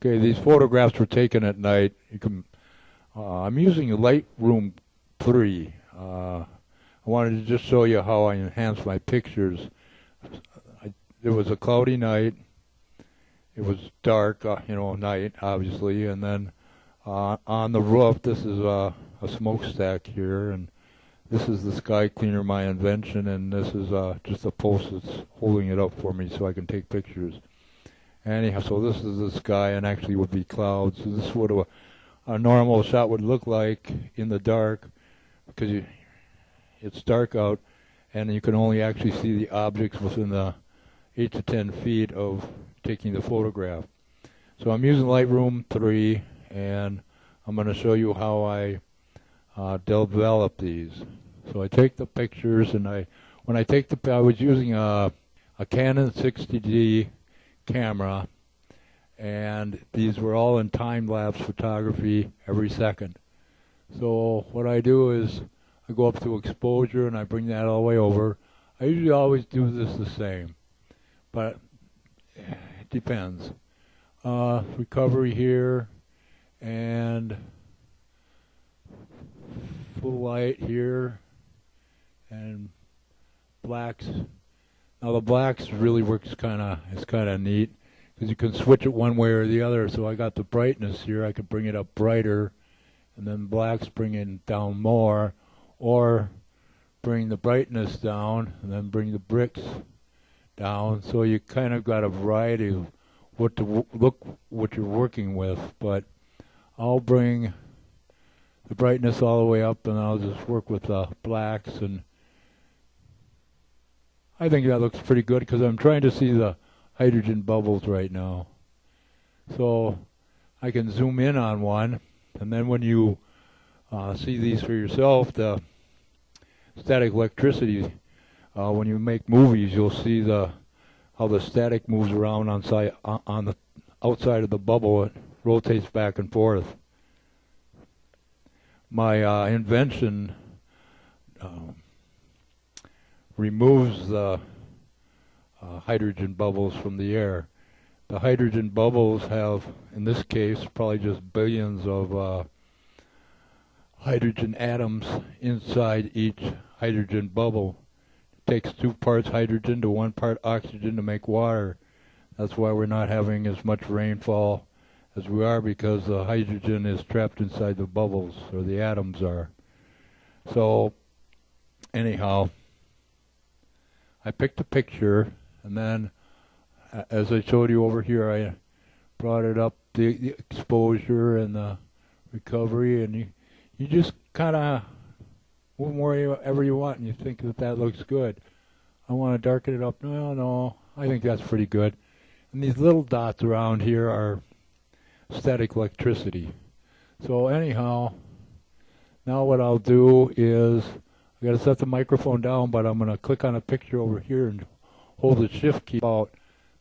Okay, these photographs were taken at night. I'm using Lightroom 3. I wanted to just show you how I enhance my pictures. It was a cloudy night. It was dark, night, obviously, and then on the roof, this is a smokestack here, and this is the sky cleaner, my invention, and this is just a post that's holding it up for me so I can take pictures. Anyhow, so this is the sky, and actually would be clouds. So this is what a normal shot would look like in the dark, because it's dark out, and you can only actually see the objects within the 8 to 10 feet of taking the photograph. So I'm using Lightroom 3, and I'm going to show you how I develop these. So I take the pictures, and I was using a Canon 60D camera, and these were all in time-lapse photography every second. So what I do is I go up to exposure and I bring that all the way over. I usually always do this the same, but it depends. Recovery here, and full light here, and blacks. Now the blacks really works it's kind of neat, because you can switch it one way or the other. So I got the brightness here. I could bring it up brighter, and then blacks bring it down more, or bring the brightness down and then bring the bricks down. So you kind of got a variety of what you're working with. But I'll bring the brightness all the way up, and I'll just work with the blacks, and I think that looks pretty good because I'm trying to see the hydrogen bubbles right now. So I can zoom in on one, and then when you see these for yourself, the static electricity, when you make movies, you'll see how the static moves around on the outside of the bubble. It rotates back and forth. My invention removes the hydrogen bubbles from the air. The hydrogen bubbles have, in this case, probably just billions of hydrogen atoms inside each hydrogen bubble. It takes 2 parts hydrogen to 1 part oxygen to make water. That's why we're not having as much rainfall as we are, because the hydrogen is trapped inside the bubbles, or the atoms are. So anyhow, I picked a picture, and then, as I showed you over here, I brought it up, the exposure and the recovery, and you just kind of move wherever you want, and you think that looks good. I want to darken it up. No, I think that's pretty good. And these little dots around here are static electricity. So anyhow, now what I'll do is, I got to set the microphone down, but I'm going to click on a picture over here and hold the shift key. About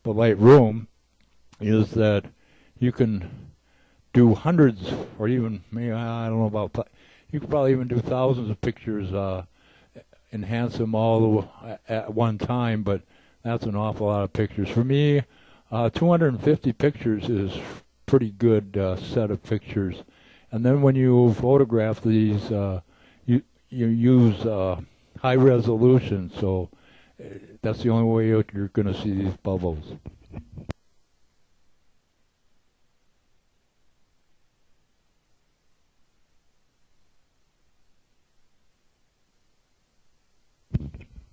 the Lightroom is that you can do hundreds, or even, maybe, I don't know about, you could probably even do thousands of pictures, enhance them all at one time, but that's an awful lot of pictures. For me, 250 pictures is pretty good set of pictures. And then when you photograph these, you use high resolution, so that's the only way you're going to see these bubbles.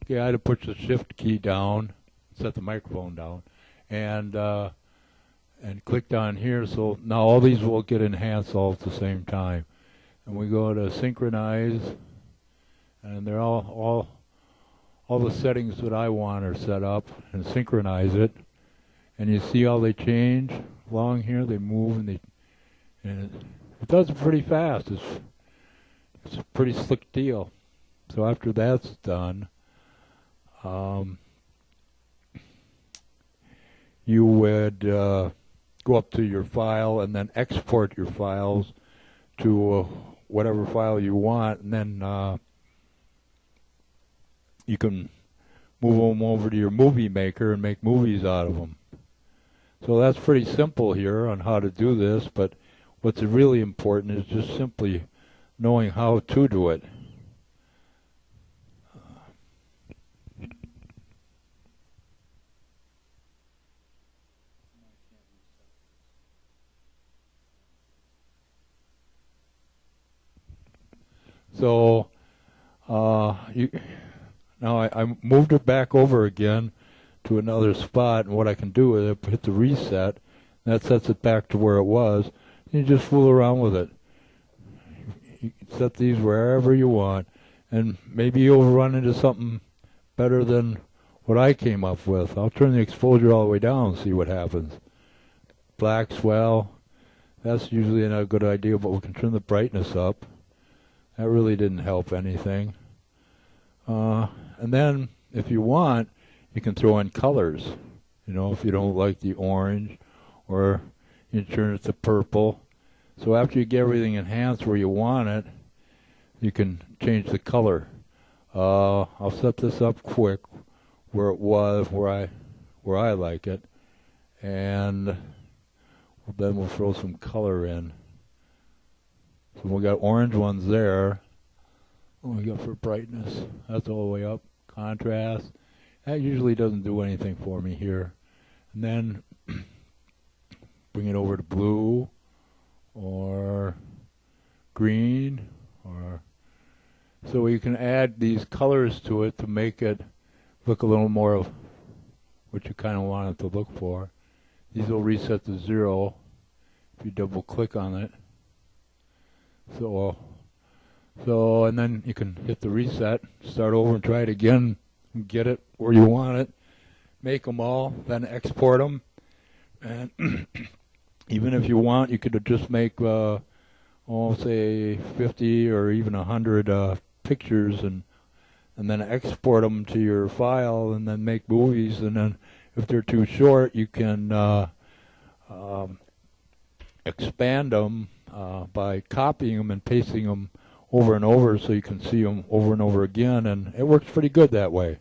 Okay, I had to push the shift key down, set the microphone down, and clicked on here, so now all these will get enhanced all at the same time. And we go to synchronize, and they're all the settings that I want are set up, and synchronize it. And you see how they change along here. They move, and it does it pretty fast. It's a pretty slick deal. So after that's done, you would go up to your file and then export your files to whatever file you want, and then you can move them over to your movie maker and make movies out of them. So that's pretty simple here on how to do this, but what's really important is just simply knowing how to do it. So now I moved it back over again to another spot, and what I can do is I hit the reset, and that sets it back to where it was. You just fool around with it. You can set these wherever you want, and maybe you'll run into something better than what I came up with. I'll turn the exposure all the way down and see what happens. Black swell, that's usually not a good idea, but we can turn the brightness up. That really didn't help anything. And then, if you want, you can throw in colors. You know, if you don't like the orange, or you turn it to purple. So after you get everything enhanced where you want it, you can change the color. I'll set this up quick where it was, where I like it, and then we'll throw some color in. So we got orange ones there. What we got for brightness? That's all the way up. Contrast. That usually doesn't do anything for me here. And then bring it over to blue or green, or so you can add these colors to it to make it look a little more of what you kind of want it to look for. These will reset to 0 if you double click on it. So and then you can hit the reset, start over and try it again, and get it where you want it. Make them all, then export them. And even if you want, you could just make, say 50 or even 100 pictures, and then export them to your file, and then make movies. And then if they're too short, you can expand them by copying them and pasting them over and over, so you can see them over and over again, and it works pretty good that way.